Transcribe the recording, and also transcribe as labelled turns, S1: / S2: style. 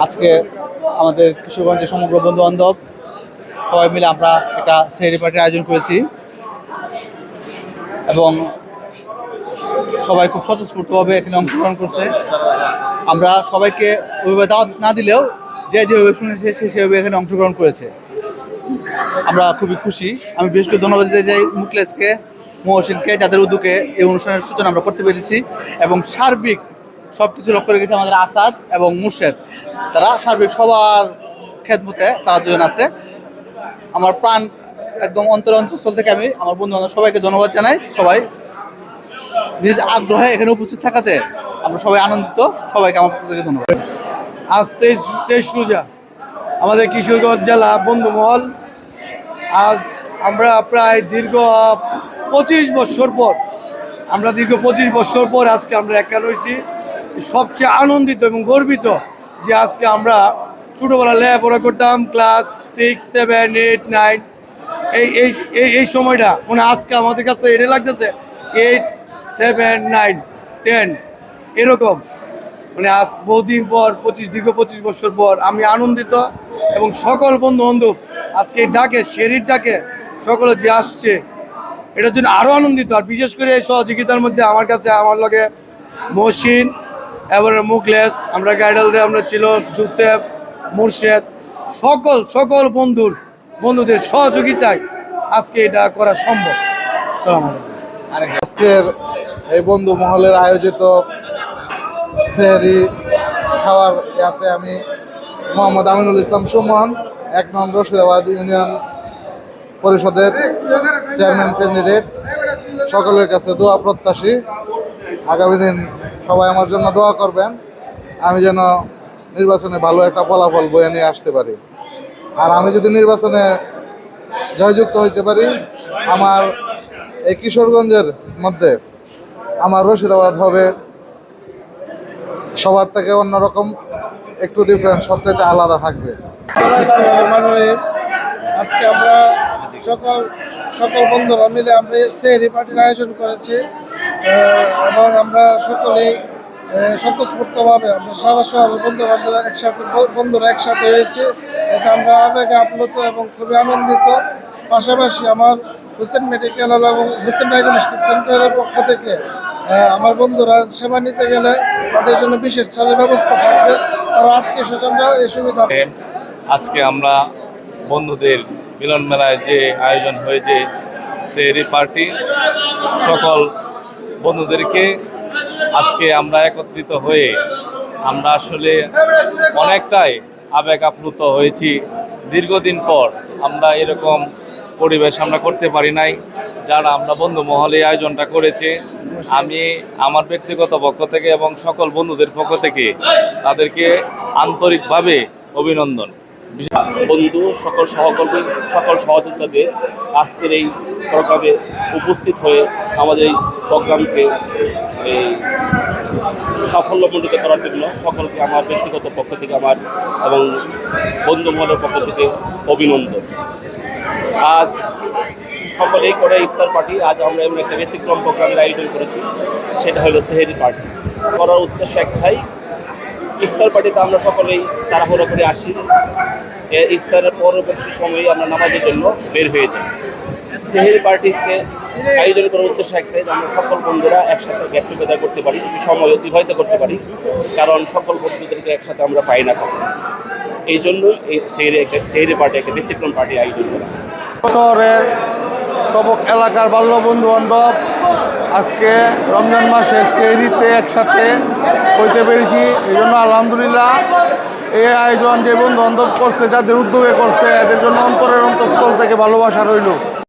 S1: আজকে আমাদের কিশোরগঞ্জের সমগ্র বন্ধু বান্ধব সবাই মিলে আমরা একটা সেহরি পার্টির আয়োজন করেছি এবং সবাই খুব স্বতঃস্ফূর্তভাবে এখানে অংশগ্রহণ করছে। আমরা সবাইকে ওইভাবে দাওয়াত না দিলেও যে যেভাবে শুনেছে সে সেভাবে এখানে অংশগ্রহণ করেছে। আমরা খুবই খুশি। আমি বিশেষ করে ধন্যবাদ দিতে চাই মুকলেসকে, মহসিনকে, যাদের উদ্যোগে এই অনুষ্ঠানের সূচনা আমরা করতে পেরেছি এবং সার্বিক সব কিছু লক্ষ্য রেখেছে আমাদের আসাদ এবং মুর্শেদ। তারা সার্বিক সবার খেদমতে তারা দুজন আছে। আমার প্রাণ একদম অন্তঃস্থল থেকে আমি আমার বন্ধু বান্ধব সবাইকে ধন্যবাদ জানাই। সবাই নিজ আগ্রহে এখানে উপস্থিত থাকাতে আমরা সবাই আনন্দিত। সবাইকে আমার পক্ষ থেকে ধন্যবাদ।
S2: আজ 23 রোজা আমাদের কিশোরগঞ্জ জেলা বন্ধুমহল। আজ আমরা প্রায় দীর্ঘ 25 বছর পর আজকে আমরা একা রয়েছি। সবচেয়ে আনন্দিত এবং গর্বিত যে আজকে আমরা ছোটোবেলা লেখাপড়া করতাম ক্লাস 6, 7, 8, 9 এই সময়টা মানে আজকে আমাদের কাছে এটা লাগতেছে 8, 7, 9, 10 এরকম মানে আজ বহুদিন পর দীর্ঘ 25 বছর পর আমি আনন্দিত এবং সকল বন্ধু বান্ধব আজকে ডাকে শেরির ডাকে সকলে যে আসছে এটার জন্য আরও আনন্দিত। আর বিশেষ করে এই সহযোগিতার মধ্যে আমার কাছে আমার লগে মহসিন এবং মুকলেস, আমরা গাইডাল দিয়ে আমরা ছিল জোসেফ, মুর্শেদ, সকল বন্ধুদের সহযোগিতায় আজকে এটা করা সম্ভব। সালাম আলাইকুম।
S3: আজকের এই বন্ধু মহলের আয়োজিত সেহরি খাওয়ার ইয়াতে আমি মোহাম্মদ আমিনুল ইসলাম সুমন, 1 নং রশিদাবাদ ইউনিয়ন পরিষদের চেয়ারম্যান ক্যান্ডিডেট, সকলের কাছে দোয়া প্রত্যাশী। আগামী দিন সবাই আমার জন্য দোয়া করবেন, আমি যেন নির্বাচনে ভালো একটা ফলাফল বয়ে নিয়ে আসতে পারি। আর আমি যদি নির্বাচনে জয়যুক্ত হইতে পারি, আমার এই কিশোরগঞ্জের মধ্যে আমার রশিদাবাদ হবে সবার থেকে অন্যরকম, একটু ডিফারেন্স, সবচাইতে আলাদা থাকবে।
S4: আজকে আমরা সকল বন্ধুরা মিলে আমরা সেহরি পার্টির আয়োজন করেছি এবং আমরা সকলেই স্বতঃস্ফূর্তভাবে আমরা সারা শহরের বন্ধুরা একসাথে হয়েছি। এতে আমরা আবেগে আপ্লুত এবং খুবই আনন্দিত। পাশাপাশি আমার হোসেন মেডিকেল এবং হোসেন ডায়াগনস্টিক সেন্টারের পক্ষ থেকে আমার বন্ধুরা সেবা নিতে গেলে তাদের জন্য বিশেষ ছাড়ের ব্যবস্থা থাকবে। তারা আত্মীয় স্বজনরাও এই সুবিধা।
S5: আজকে আমরা বন্ধুদের মিলন মেলায় যে আয়োজন হয়েছে সেহরি পার্টি, সকল বন্ধুদেরকে আজকে আমরা একত্রিত হয়ে আমরা আসলে অনেকটাই আবেগ আপ্লুত হয়েছি। দীর্ঘদিন পর আমরা এরকম পরিবেশ আমরা করতে পারি নাই। যারা আমরা বন্ধু মহলে আয়োজনটা করেছে, আমি আমার ব্যক্তিগত পক্ষ থেকে এবং সকল বন্ধুদের পক্ষ থেকে তাদেরকে আন্তরিকভাবে অভিনন্দন।
S6: বন্ধু সকল সহকর্মী সকল সহযোগিতাদের আজকের এই প্রোগ্রামে উপস্থিত হয়ে আমাদের এই প্রোগ্রামকে সাফল্যমণ্ডিত করার জন্য সকলকে আমার ব্যক্তিগত পক্ষ থেকে আমার এবং বন্ধু মহলের পক্ষ থেকে অভিনন্দন। আজ সকলেই করে ইফতার পার্টি, আজ আমরা এমন একটা ব্যতিক্রম প্রোগ্রামের আয়োজন করেছি, সেটা হলো সেহরি পার্টি। করার উদ্দেশ্য একটাই, ইফতার পার্টিতে আমরা সকলেই তাড়াহুড়ো করে আসি, ইফতারের পরবর্তী সময়ে আমরা নামাজের জন্য বের হয়ে যাই। সেহরি পার্টিকে আয়োজন করার উদ্দেশ্য একটাই, আমরা সকল বন্ধুরা একসাথে গেট টুগেদার করতে পারি, সময় অতিবাহিত করতে পারি, কারণ সকল বন্ধুদেরকে একসাথে আমরা পাই না কখনো। এই জন্য এই সেহরি পার্টি একটা ব্যতিক্রম পার্টি আয়োজন করা।
S2: শহরের সব এলাকার বাল্য বন্ধু বান্ধব আজকে রমজান মাসে সেহরিতে একসাথে হইতে পেরেছি, এই জন্য আলহামদুলিল্লাহ। এই আয়োজন যে বন্ধু বান্ধব করছে, যাদের উদ্যোগে করছে, এদের জন্য অন্তরের অন্তঃস্থল থেকে ভালোবাসা রইল।